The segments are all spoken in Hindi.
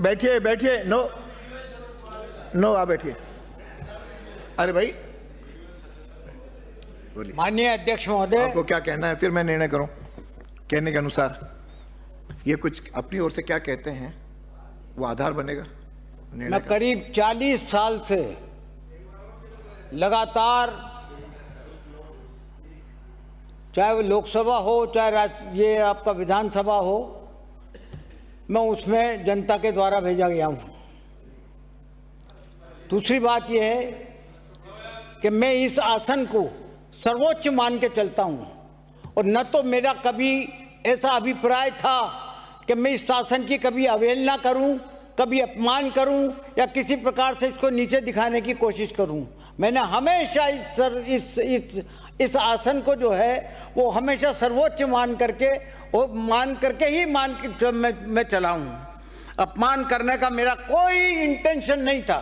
बैठिए बैठिए, नो नो, आप बैठिए। अरे भाई बोलिए। माननीय अध्यक्ष महोदय, आपको क्या कहना है, फिर मैं निर्णय करूं कहने के अनुसार। ये कुछ अपनी ओर से क्या कहते हैं वो आधार बनेगा निर्णय मैं का। करीब 40 साल से लगातार, चाहे वो लोकसभा हो चाहे ये आपका विधानसभा हो, मैं उसमें जनता के द्वारा भेजा गया हूं। दूसरी बात यह है कि मैं इस आसन को सर्वोच्च मान के चलता हूं और न तो मेरा कभी ऐसा अभिप्राय था कि मैं इस शासन की कभी अवहेलना करूं, कभी अपमान करूं या किसी प्रकार से इसको नीचे दिखाने की कोशिश करूं। मैंने हमेशा इस आसन को जो है वो हमेशा सर्वोच्च मान करके ही मैं चला हूं। अपमान करने का मेरा कोई इंटेंशन नहीं था,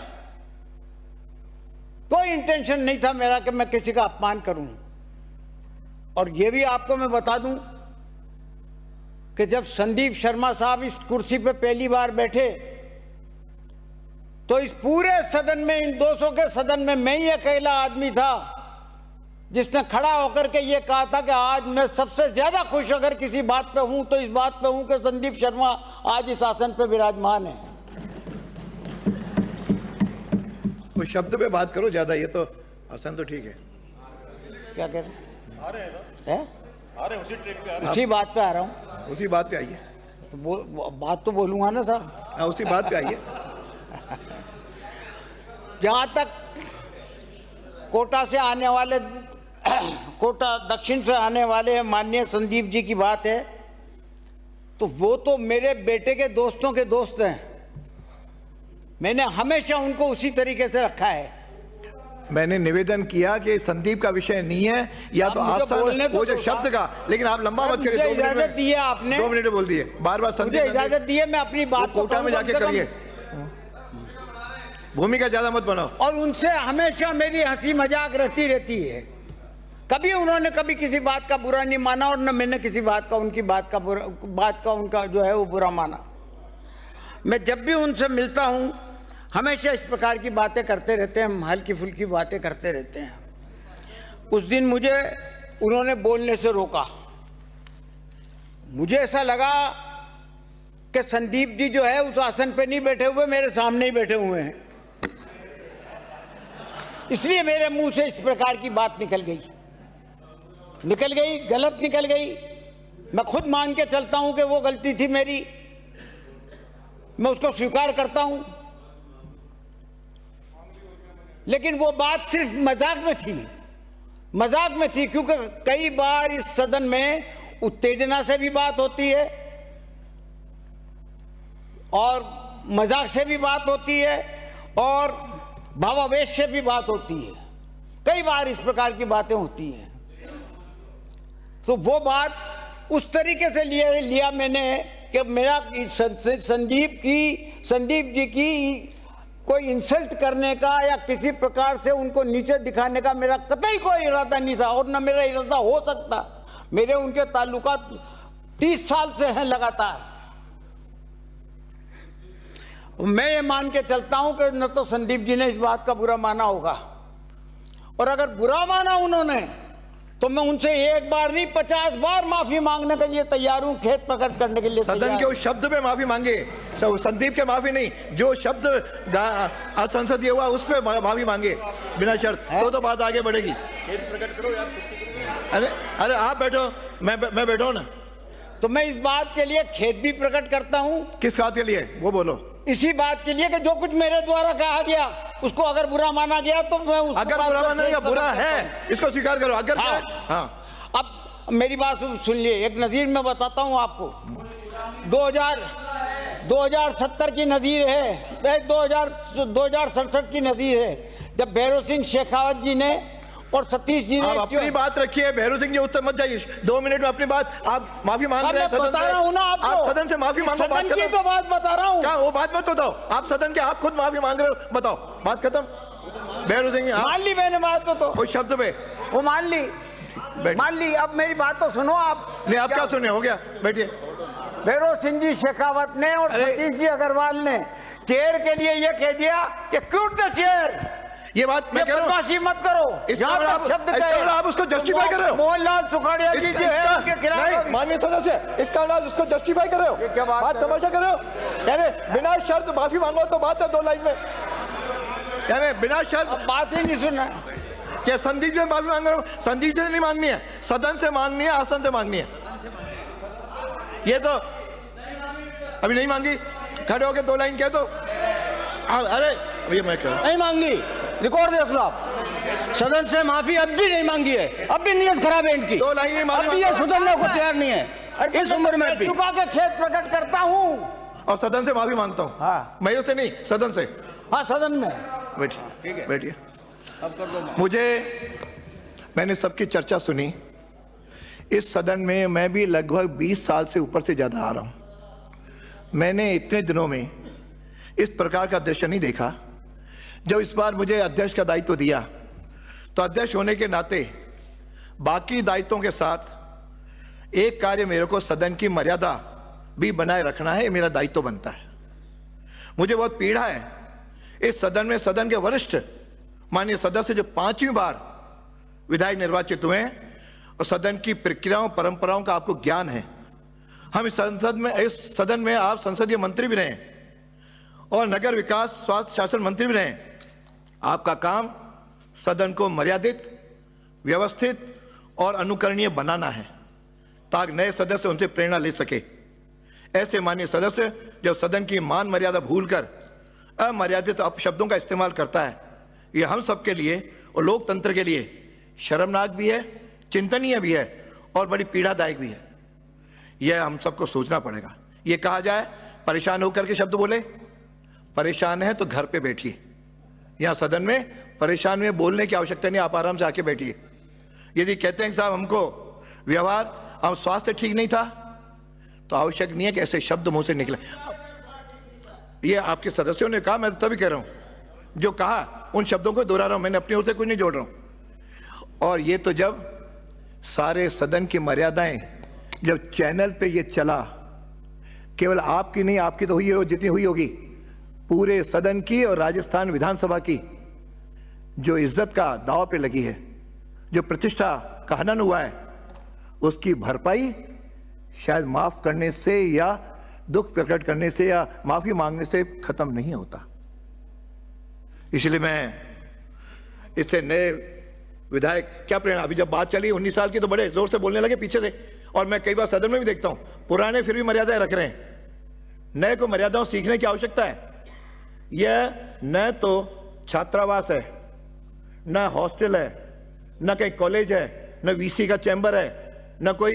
कोई इंटेंशन नहीं था मेरा कि मैं किसी का अपमान करूं। और ये भी आपको मैं बता दूं कि जब संदीप शर्मा साहब इस कुर्सी पे पहली बार बैठे तो इस पूरे सदन में, इन 200 के सदन में मैं ही अकेला आदमी था जिसने खड़ा होकर के ये कहा था कि आज मैं सबसे ज्यादा खुश अगर किसी बात पे हूं तो इस बात पे हूं कि संदीप शर्मा आज इस आसन पे विराजमान है। कोई शब्द पे बात करो ज्यादा, ये तो आसन तो ठीक है। क्या कह रहे आ रहे हैं उसी ट्रैक पे आ रहे उसी बात पे आ रहा हूं। उसी बात पे आइए। बात तो बोलूंगा ना साहब। हाँ, उसी बात पे आइए। जहां तक कोटा से आने वाले, कोटा दक्षिण से आने वाले माननीय संदीप जी की बात है, तो वो तो मेरे बेटे के दोस्तों के दोस्त हैं। मैंने हमेशा उनको उसी तरीके से रखा है। मैंने निवेदन किया कि संदीप का विषय नहीं है, या तो आप वो जो शब्द का, लेकिन आप लंबा मत करिए। इजाजत दी है आपने, 2 मिनट बोल दिए, बार बार मुझे इजाजत दी है, मैं अपनी बात कोटा में जाके करिए, भूमिका ज्यादा मत बनाओ। और उनसे हमेशा मेरी हंसी मजाक रहती है। कभी उन्होंने कभी किसी बात का बुरा नहीं माना और न मैंने किसी बात का उनकी बात का उनका जो है वो बुरा माना। मैं जब भी उनसे मिलता हूं हमेशा इस प्रकार की बातें करते रहते हैं, हम हल्की फुल्की बातें करते रहते हैं। उस दिन मुझे उन्होंने बोलने से रोका। मुझे ऐसा लगा कि संदीप जी जो है उस आसन पे नहीं बैठे हुए, मेरे सामने ही बैठे हुए हैं, इसलिए मेरे मुंह से इस प्रकार की बात निकल गई, गलत निकल गई। मैं खुद मान के चलता हूं कि वो गलती थी मेरी, मैं उसको स्वीकार करता हूं, लेकिन वो बात सिर्फ मजाक में थी, क्योंकि कई बार इस सदन में उत्तेजना से भी बात होती है और मजाक से भी बात होती है और भावावेश से भी बात होती है। कई बार इस प्रकार की बातें होती हैं। तो वो बात उस तरीके से लिया मैंने कि मेरा संदीप जी की कोई इंसल्ट करने का या किसी प्रकार से उनको नीचे दिखाने का मेरा कतई कोई इरादा नहीं था और न मेरा इरादा हो सकता। मेरे उनके ताल्लुकात 30 साल से हैं लगातार। मैं ये मान के चलता हूं कि न तो संदीप जी ने इस बात का बुरा माना होगा, और अगर बुरा माना उन्होंने तो मैं उनसे एक बार नहीं 50 बार माफी मांगने के लिए तैयार हूं, खेद प्रकट करने के लिए। सदन के उस शब्द पे माफी मांगे, संदीप के माफी नहीं, जो शब्द असंसदीय हुआ उस पे माफी मांगे बिना शर्त, तो बात आगे बढ़ेगी। खेद प्रकट करो यार। अरे आप बैठो, मैं बैठो ना। तो मैं इस बात के लिए खेद भी प्रकट करता हूं। किस बात के लिए वो बोलो? इसी बात के लिए कि जो कुछ मेरे द्वारा कहा गया उसको अगर बुरा माना गया तो मैं अगर बुरा माना गया, बुरा है इसको स्वीकार करो। अगर हाँ। अब मेरी बात सुनिए, एक नजीर मैं बताता हूं आपको। 2070 की नजीर है, 2067 की नजीर है, जब भैरव सिंह शेखावत जी ने और सतीश जी ने। आप अपनी बात रखिए, भैरव सिंह जी उस तक मत जाइए। 2 मिनट में अपनी बात, आप माफी मांग रहे हैं सदन से। बता रहा हूं ना आपको, आप सदन से माफी मांगो। सदन की तो बात बता रहा हूं। क्या वो बात मत बताओ, आप सदन के आप खुद माफी मांग रहे हो, बताओ, बात खत्म। भैरव सिंह मान ली मैंने बात तो उस शब्द पे वो मान ली। अब मेरी बात तो सुनो आप। नहीं, आप क्या सुने, हो गया, बैठिए। भैरव सिंह जी शेखावत ने और अरे- सतीश जी अग्रवाल ने चेयर के लिए ये कह दिया कि क्विट द चेयर, ये बात मैं ये कह रहा हूँ। बदमाशी मत करो। इसका यहाँ मतलब तक शब्द इसका कहे। मतलब आप उसको justify कर रहे हो। मोहनलाल सुखाड़िया जी जो है उनके खिलाफ नहीं, अभी- माननीय सदस्य, इसका मतलब उसको जस्टिफाई कर रहे हो। ये क्या बात है? तमाशा कर रहे हो। यानी बिना शर्त माफी मांगो तो बात है 2 लाइन में। यानी बिना शर्त अब बात ही नहीं सुना। क्या संदीप से माफी मांग रहा हूँ? संदीप से नहीं मांगनी है, सदन से मांगनी है, आसन से मांगनी है। ये तो अभी नहीं मांगी, खड़े होके 2 लाइन कह दो। अरे ये मैं कह रहा हूँ। नहीं मांगी, रिकॉर्ड देख लो आप। सदन से माफी अब भी नहीं मांगी है, अब भी नीयत खराब है इनकी। 2 लाइन ही माफी अब भी ये सुधरने को तैयार नहीं है इस उम्र में भी। चुका के खेत प्रकट करता हूँ। और सदन से माफी मांगता हूँ। हाँ। मेरे से नहीं, सदन से। हाँ, सदन में। बैठिए, बैठिए। अब कर दो। मैंने सबकी चर्चा सुनी। इस सदन में मैं भी लगभग 20 साल से ऊपर से ज्यादा आ रहा हूं। मैंने इतने दिनों में इस प्रकार का दृश्य नहीं देखा। जब इस बार मुझे अध्यक्ष का दायित्व दिया तो अध्यक्ष होने के नाते बाकी दायित्वों के साथ एक कार्य मेरे को सदन की मर्यादा भी बनाए रखना है, ये मेरा दायित्व बनता है। मुझे बहुत पीड़ा है इस सदन में सदन के वरिष्ठ माननीय सदस्य जो 5वीं बार विधायक निर्वाचित हुए हैं और सदन की प्रक्रियाओं परंपराओं का आपको ज्ञान है। हम इस सदन में आप संसदीय मंत्री भी रहे और नगर विकास स्वास्थ्य शासन मंत्री भी रहे। आपका काम सदन को मर्यादित, व्यवस्थित और अनुकरणीय बनाना है ताकि नए सदस्य उनसे प्रेरणा ले सके। ऐसे माननीय सदस्य जब सदन की मान मर्यादा भूलकर अमर्यादित अपशब्दों का इस्तेमाल करता है, यह हम सबके लिए और लोकतंत्र के लिए शर्मनाक भी है, चिंतनीय भी है और बड़ी पीड़ादायक भी है। यह हम सबको सोचना पड़ेगा। यह कहा जाए परेशान होकर के शब्द बोले, परेशान है तो घर पे बैठिए। यहां सदन में परेशान में बोलने की आवश्यकता नहीं, आप आराम से आके बैठिए। यदि कहते हैं कि साहब हमको व्यवहार, हम स्वास्थ्य ठीक नहीं था, तो आवश्यक नहीं है कि ऐसे शब्द मुंह से निकले। ये आपके सदस्यों ने कहा, मैं तो तभी कह रहा हूं। जो कहा उन शब्दों को दोहरा रहा हूं, मैंने अपनी ओर से कुछ नहीं जोड़ रहा हूं। और ये तो जब सारे सदन की मर्यादाएं जब चैनल पे ये चला, केवल आपकी नहीं, आपकी तो हुई है जितनी हुई होगी, पूरे सदन की और राजस्थान विधानसभा की जो इज्जत का दांव पे लगी है, जो प्रतिष्ठा का हनन हुआ है, उसकी भरपाई शायद माफ करने से या दुख प्रकट करने से या माफी मांगने से खत्म नहीं होता। इसलिए मैं इससे नए विधायक क्या प्रेरणा, अभी जब बात चली 19 साल की तो बड़े जोर से बोलने लगे पीछे से, और मैं कई बार सदन में भी देखता हूं पुराने फिर भी मर्यादाएं रख रहे हैं। नए को मर्यादाओं सीखने की आवश्यकता है। यह न तो छात्रावास है, न हॉस्टल है, न कहीं कॉलेज है, न वीसी का चैम्बर है, न कोई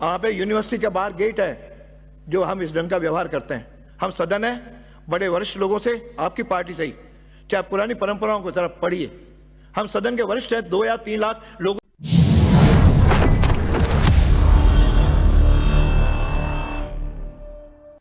वहां पे यूनिवर्सिटी के बाहर गेट है जो हम इस ढंग का व्यवहार करते हैं। हम सदन है, बड़े वरिष्ठ लोगों से, आपकी पार्टी से ही, चाहे पुरानी परंपराओं को जरा पढ़िए। हम सदन के वरिष्ठ हैं, 2 या 3 लाख लोगों